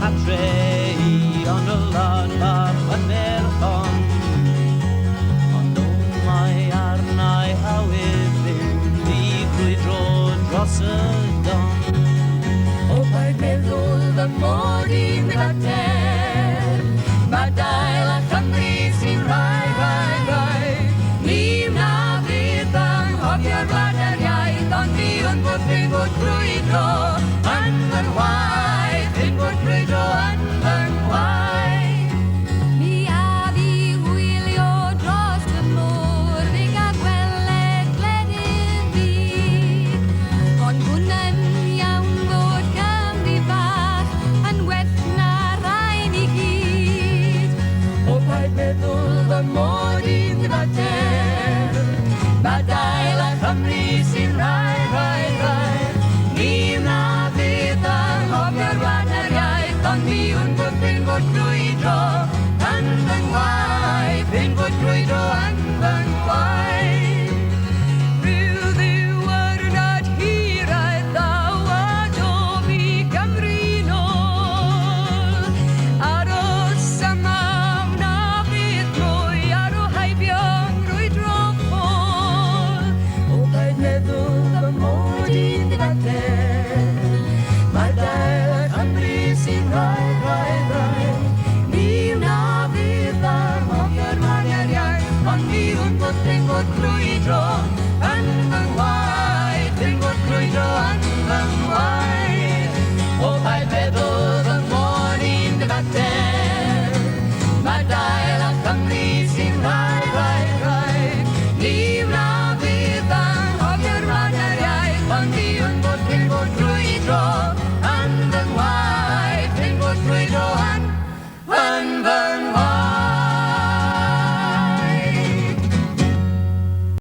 hatre on y lad ar Werddon. Ond o mae arnau a wedyn i grwydro dros y don. O paid meddwl fy mod i'n gadael, mae dael a Chymru sy'n rai. Ni wna fydd anghofio'r wlad a'r iaith, ond fi yn bod rhaid bod crwydro yn fy ngwaith, yn bod crwydro yn fy ngwaith. Mi a fi hwylio dros y môr, fi gael gweled gledydd fi. Ond hwnna'n iawn fod Cymru bach yn well na rhain i gyd. O paid meddwl fy mod i'n gadael, mae dael a Chymru sy'n rai. Ni wna fydd anghofio'r wlad a'r iaith, ond mi yn bod rhaid bod crwydro yn fy ngwaith, yn bod crwydro yn fy ngwaith. Rhyw ddiwrnod hiraeth ddaw a do fi Gymru nôl. Aros yma wna fydd drwy ar o haibio'n rwydro ffôl. O paid meddwl fy mod i'n gadael, mae dael a Chymru sy'n rai. Ni wna fydd anghofio'r wlad a'r iaith, ond mi yn bod rhaid bod crwydro yn